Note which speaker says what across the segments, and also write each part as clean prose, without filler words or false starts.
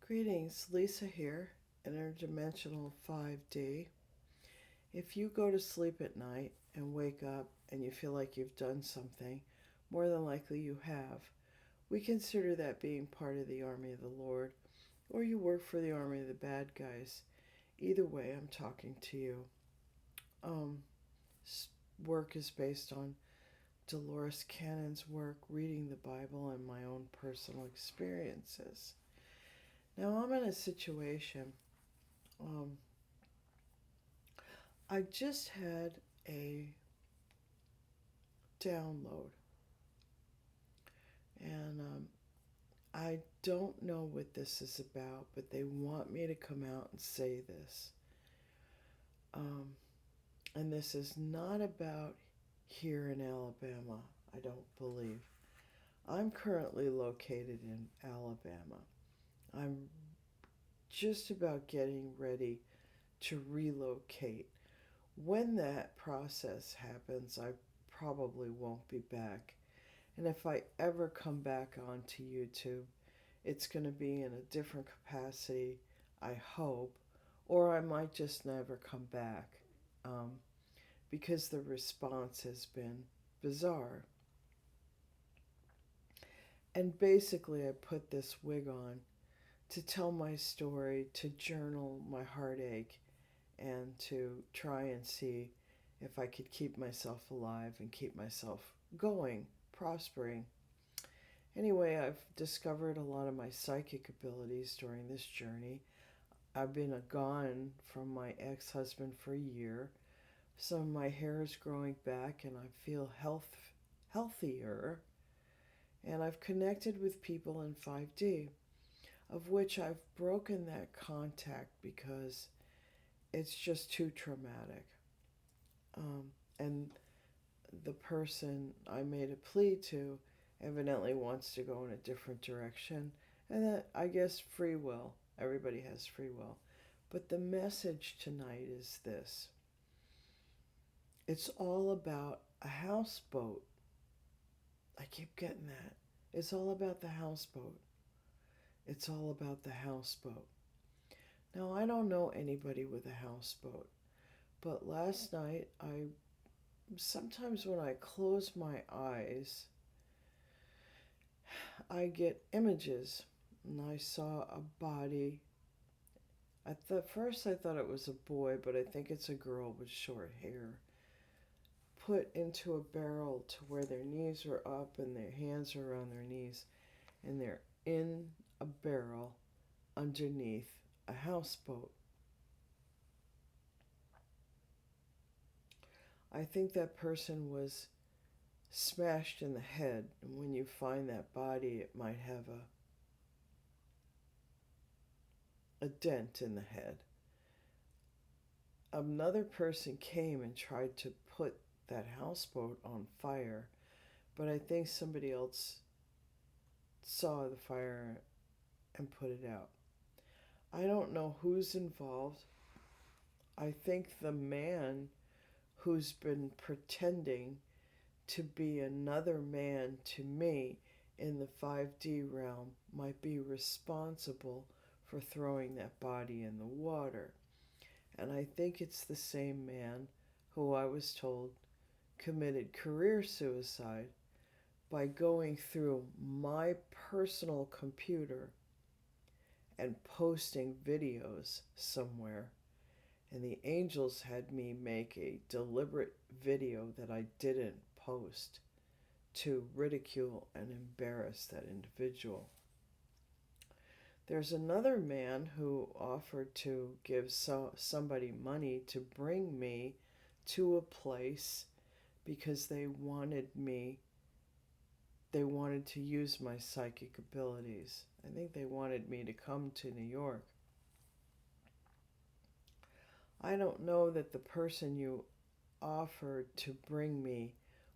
Speaker 1: Greetings, Lisa here, Interdimensional 5D. If you go to sleep at night and wake up and you feel like you've done something, more than likely you have. We consider that being part of the army of the Lord, or you work for the army of the bad guys. Either way, I'm talking to you. Um, Work is based on Dolores Cannon's work, reading the Bible, and my own personal experiences. Now, I'm in a situation. Um, I just had a download, and I don't know what this is about, but they want me to come out and say this. Um, and this is not about here in Alabama, I don't believe. I'm currently located in Alabama. I'm just about getting ready to relocate. When that process happens, I probably won't be back. And if I ever come back onto YouTube, it's going to be in a different capacity, I hope, or I might just never come back um, because the response has been bizarre. And basically, I put this wig on to tell my story, to journal my heartache, and to try and see if I could keep myself alive and keep myself going, prospering. Anyway, I've discovered a lot of my psychic abilities during this journey. I've been gone from my ex husband for a year. Some of my hair is growing back and I feel healthier. And I've connected with people in 5D, of which I've broken that contact because it's just too traumatic. Um, and the person I made a plea to evidently wants to go in a different direction. And that, I guess, free will. Everybody has free will. But the message tonight is this: it's all about a houseboat. I keep getting that. It's all about the houseboat. It's all about the houseboat. Now, I don't know anybody with a houseboat, but last night, sometimes when I close my eyes, I get images, and I saw a body. First I thought it was a boy, but I think it's a girl with short hair, put into a barrel to where their knees are up and their hands are around their knees, and they're in a barrel underneath a houseboat. I think that person was smashed in the head, and when you find that body, it might have a dent in the head. Another person came and tried to put that houseboat on fire, but I think somebody else saw the fire and put it out. I don't know who's involved. I think the man who's been pretending to be another man to me in the 5D realm might be responsible for throwing that body in the water. And I think it's the same man who I was told committed career suicide by going through my personal computer and posting videos somewhere. And the angels had me make a deliberate video that I didn't post to ridicule and embarrass that individual. There's another man who offered to give somebody money to bring me to a place because they wanted to use my psychic abilities. I think they wanted me to come to New York. I don't know that the person you offered to bring me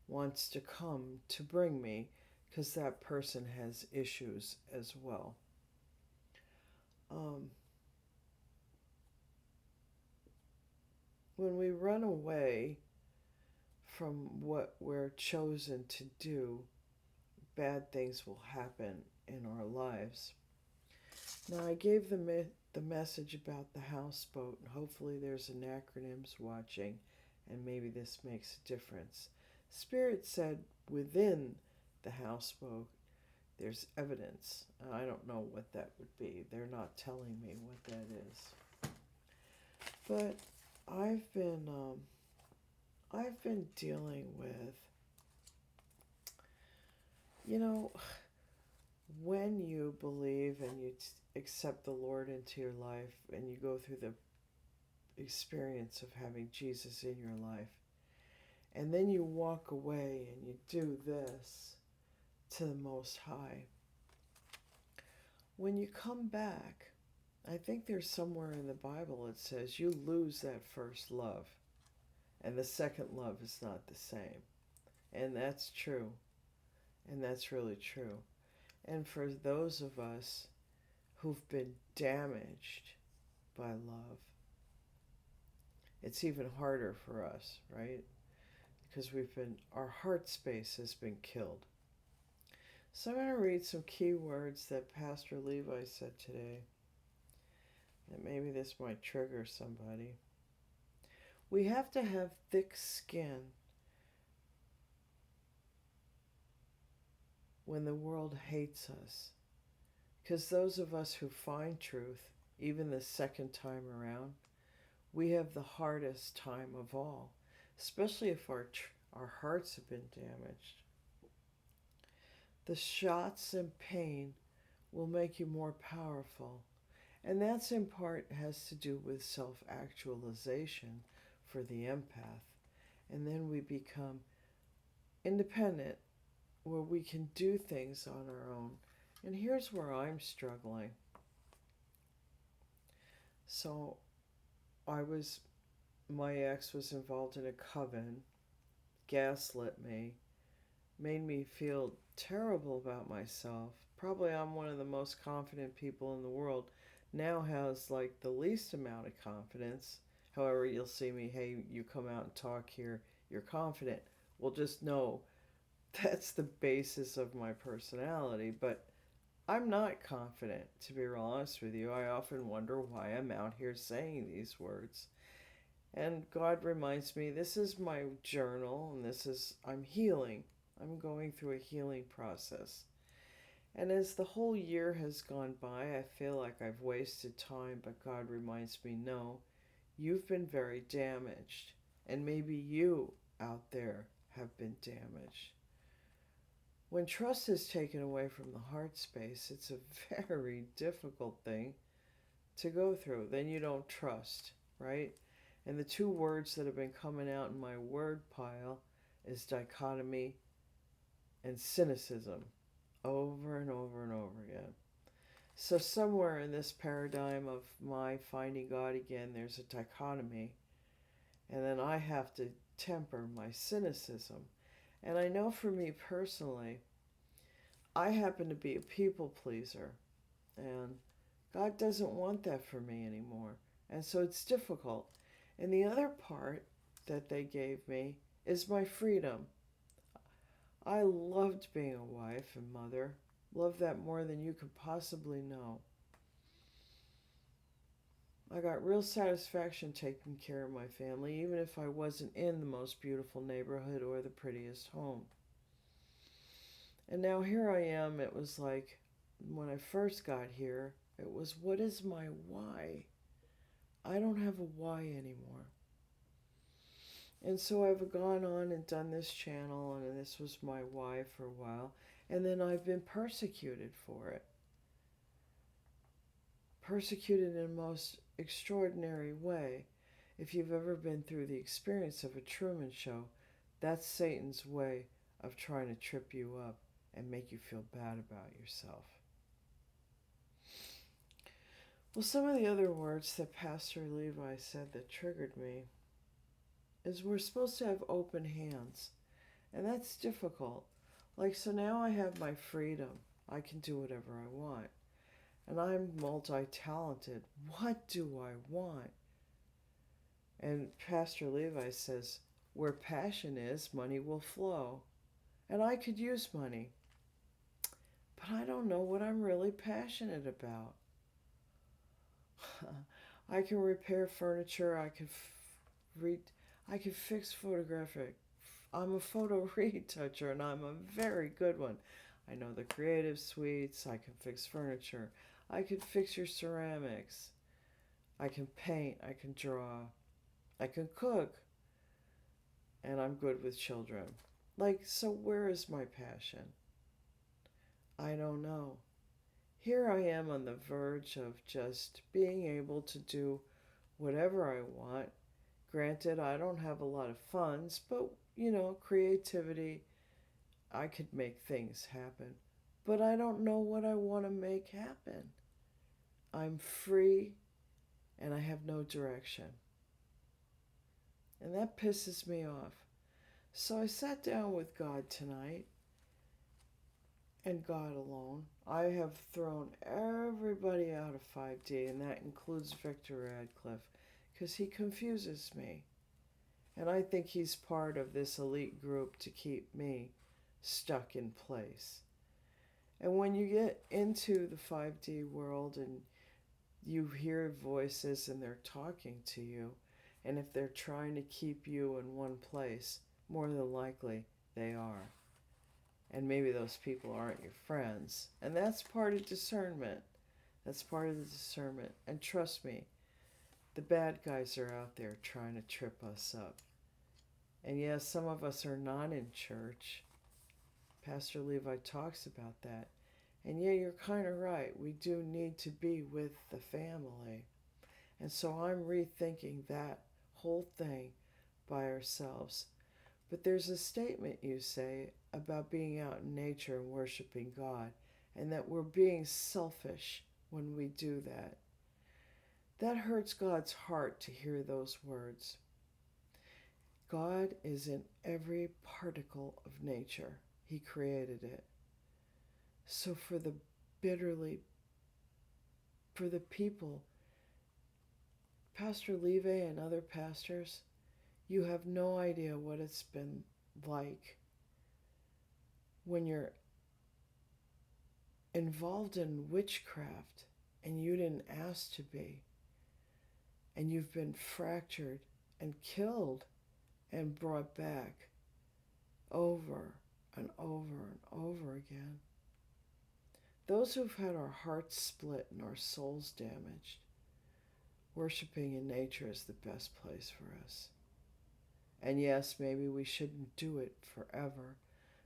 Speaker 1: wants to come to bring me, because that person has issues as well. Um, when we run away from what we're chosen to do, bad things will happen in our lives. Now, I gave the message about the houseboat, and hopefully there's an acronyms watching, and maybe this makes a difference. Spirit said within the houseboat, there's evidence. I don't know what that would be. They're not telling me what that is. But I've been dealing with, you know, when you believe and you accept the Lord into your life and you go through the experience of having Jesus in your life, and then you walk away and you do this to the Most High. When you come back, I think there's somewhere in the Bible it says you lose that first love, and the second love is not the same. And that's true. And that's really true. And for those of us who've been damaged by love, it's even harder for us, right? Because our heart space has been killed. So I'm going to read some key words that Pastor Levi said today. And maybe this might trigger somebody. We have to have thick skin when the world hates us. Because those of us who find truth, even the second time around, we have the hardest time of all, especially if our hearts have been damaged. The shots and pain will make you more powerful, and that's in part has to do with self-actualization for the empath. And then we become independent, where we can do things on our own. And here's where I'm struggling. So my ex was involved in a coven, gaslit me, made me feel terrible about myself. Probably I'm one of the most confident people in the world. Now has like the least amount of confidence. However, you'll see me, hey, you come out and talk here, you're confident. Well, just know that's the basis of my personality, but I'm not confident, to be real honest with you. I often wonder why I'm out here saying these words. And God reminds me, this is my journal, and I'm healing. I'm going through a healing process. And as the whole year has gone by, I feel like I've wasted time, but God reminds me, no, you've been very damaged. And maybe you out there have been damaged. When trust is taken away from the heart space, it's a very difficult thing to go through. Then you don't trust, right? And the two words that have been coming out in my word pile is dichotomy and cynicism, over and over and over again. So somewhere in this paradigm of my finding God again, there's a dichotomy. And then I have to temper my cynicism. And I know for me personally, I happen to be a people pleaser. And God doesn't want that for me anymore. And so it's difficult. And the other part that they gave me is my freedom. I loved being a wife and mother. Loved that more than you could possibly know. I got real satisfaction taking care of my family, even if I wasn't in the most beautiful neighborhood or the prettiest home. And now here I am. It was like when I first got here, it was, what is my why? I don't have a why anymore. And so I've gone on and done this channel, and this was my why for a while. And then I've been persecuted for it. Persecuted in a most extraordinary way. If you've ever been through the experience of a Truman Show, that's Satan's way of trying to trip you up and make you feel bad about yourself. Well, some of the other words that Pastor Levi said that triggered me is we're supposed to have open hands. And that's difficult. Like, so now I have my freedom. I can do whatever I want. And I'm multi-talented. What do I want? And Pastor Levi says, where passion is, money will flow. And I could use money. But I don't know what I'm really passionate about. I can repair furniture. Read. I can fix photographic. I'm a photo retoucher, and I'm a very good one. I know the creative suites. I can fix furniture. I can fix your ceramics. I can paint. I can draw. I can cook. And I'm good with children. Like, so where is my passion? I don't know. Here I am on the verge of just being able to do whatever I want. Granted, I don't have a lot of funds, but creativity, I could make things happen. But I don't know what I want to make happen. I'm free and I have no direction. And that pisses me off. So I sat down with God tonight and God alone. I have thrown everybody out of 5D, and that includes Victor Radcliffe, because he confuses me. And I think he's part of this elite group to keep me stuck in place. And when you get into the 5D world and you hear voices and they're talking to you, and if they're trying to keep you in one place, more than likely they are. And maybe those people aren't your friends. And that's part of discernment. That's part of the discernment. And trust me, the bad guys are out there trying to trip us up. And yes, some of us are not in church. Pastor Levi talks about that. And yeah, you're kind of right. We do need to be with the family. And so I'm rethinking that whole thing by ourselves. But there's a statement you say about being out in nature and worshiping God, and that we're being selfish when we do that. That hurts God's heart to hear those words. God is in every particle of nature. He created it. So for the people, Pastor Leve and other pastors, you have no idea what it's been like when you're involved in witchcraft and you didn't ask to be, and you've been fractured and killed and brought back over and over and over again. Those who've had our hearts split and our souls damaged, worshiping in nature is the best place for us. And yes, maybe we shouldn't do it forever,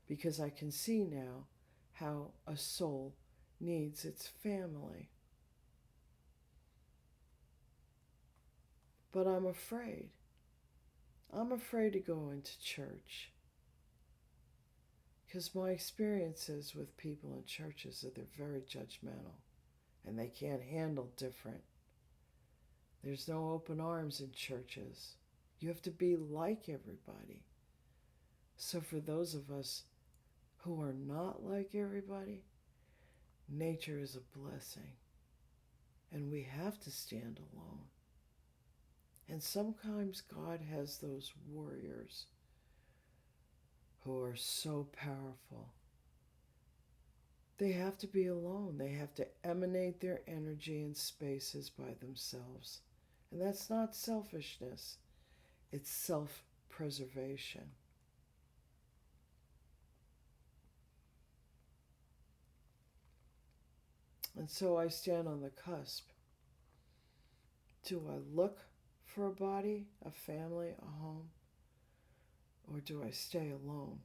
Speaker 1: because I can see now how a soul needs its family. But I'm afraid. I'm afraid to go into church, because my experiences with people in churches are they're very judgmental and they can't handle different. There's no open arms in churches. You have to be like everybody. So for those of us who are not like everybody, nature is a blessing. And we have to stand alone. And sometimes God has those warriors who are so powerful. They have to be alone. They have to emanate their energy in spaces by themselves. And that's not selfishness. It's self-preservation. And so I stand on the cusp. Do I look for a body, a family, a home? Or do I stay alone?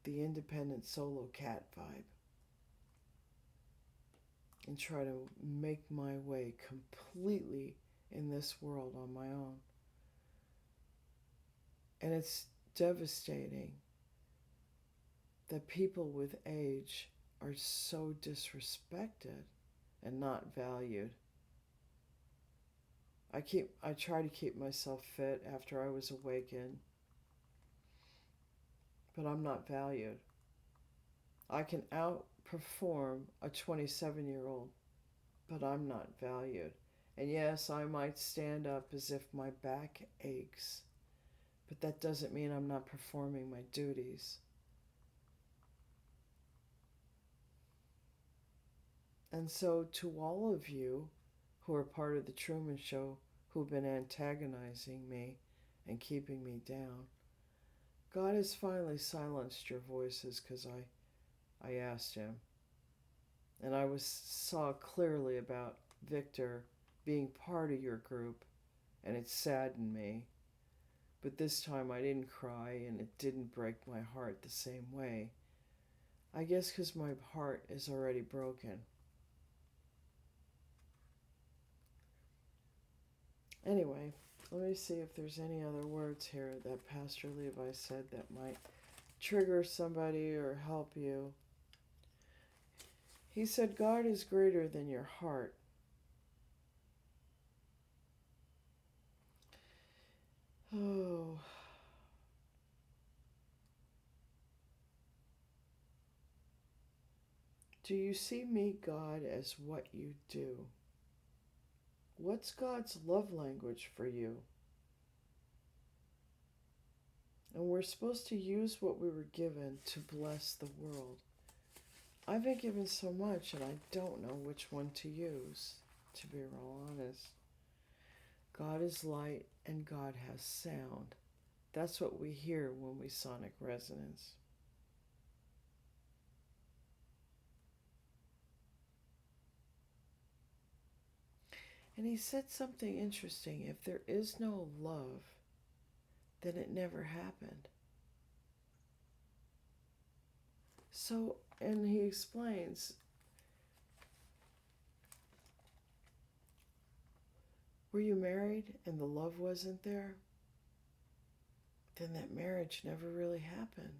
Speaker 1: The independent solo cat vibe. And try to make my way completely in this world on my own. And it's devastating that people with age are so disrespected and not valued. I try to keep myself fit after I was awakened, but I'm not valued. I can outperform a 27-year-old, but I'm not valued. And yes, I might stand up as if my back aches, but that doesn't mean I'm not performing my duties. And so to all of you who are part of the Truman Show who've been antagonizing me and keeping me down. God has finally silenced your voices because I asked him. And saw clearly about Victor being part of your group, and it saddened me. But this time I didn't cry, and it didn't break my heart the same way. I guess because my heart is already broken. Anyway, let me see if there's any other words here that Pastor Levi said that might trigger somebody or help you. He said, God is greater than your heart. Oh. Do you see me, God, as what you do? What's God's love language for you? And we're supposed to use what we were given to bless the world. I've been given so much and I don't know which one to use, to be real honest. God is light and God has sound. That's what we hear when we sonic resonance. And he said something interesting. If there is no love, then it never happened. So, and he explains, were you married and the love wasn't there? Then that marriage never really happened.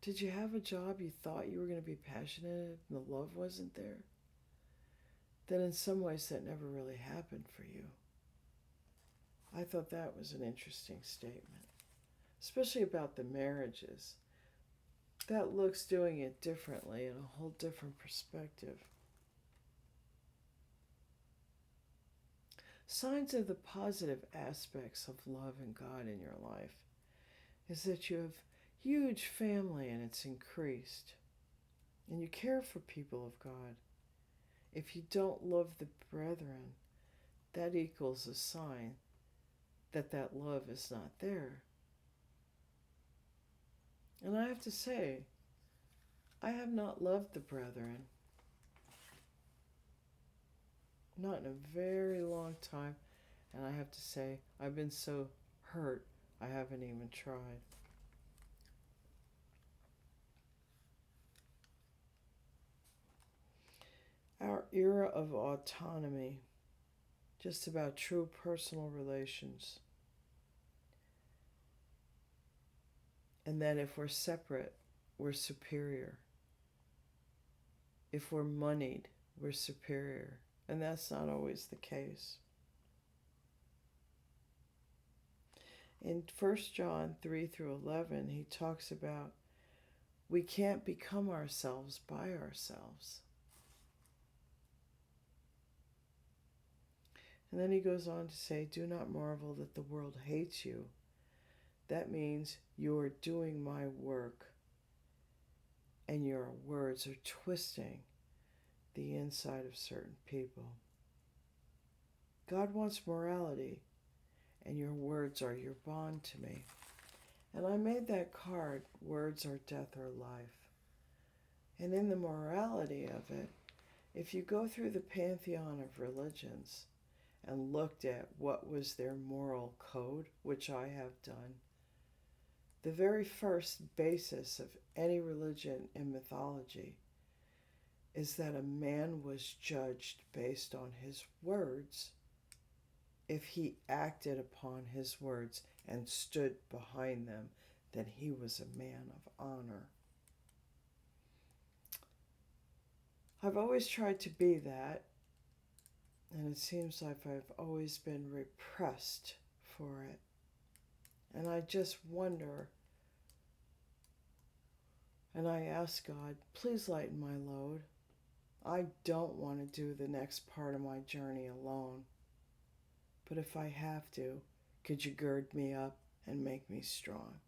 Speaker 1: Did you have a job you thought you were going to be passionate and the love wasn't there? Then in some ways that never really happened for you. I thought that was an interesting statement, especially about the marriages. That looks doing it differently in a whole different perspective. Signs of the positive aspects of love and God in your life is that you have huge family and it's increased. And you care for people of God. If you don't love the brethren, that equals a sign that that love is not there. And I have to say, I have not loved the brethren. Not in a very long time. And I have to say, I've been so hurt, I haven't even tried. Our era of autonomy, just about true personal relations. And that if we're separate, we're superior. If we're moneyed, we're superior. And that's not always the case. In 1 John 3 through 11, he talks about we can't become ourselves by ourselves. And then he goes on to say, do not marvel that the world hates you. That means you are doing my work and your words are twisting the inside of certain people. God wants morality, and your words are your bond to me. And I made that card, words are death or life. And in the morality of it, if you go through the pantheon of religions and looked at what was their moral code, which I have done, the very first basis of any religion in mythology is that a man was judged based on his words. If he acted upon his words and stood behind them, then he was a man of honor. I've always tried to be that, and it seems like I've always been repressed for it. And I just wonder, and I ask God, please lighten my load. I don't want to do the next part of my journey alone. But if I have to, could you gird me up and make me strong?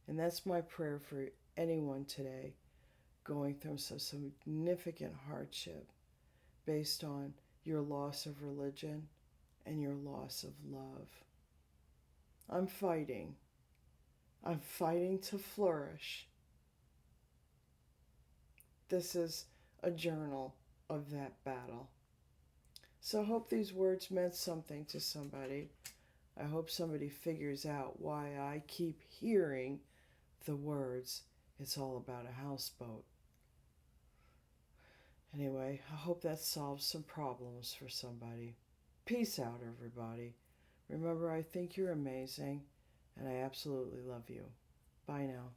Speaker 1: And that's my prayer for anyone today going through some significant hardship, based on your loss of religion and your loss of love. I'm fighting. I'm fighting to flourish. This is a journal of that battle. So I hope these words meant something to somebody. I hope somebody figures out why I keep hearing the words, it's all about a houseboat. Anyway, I hope that solves some problems for somebody. Peace out, everybody. Remember, I think you're amazing, and I absolutely love you. Bye now.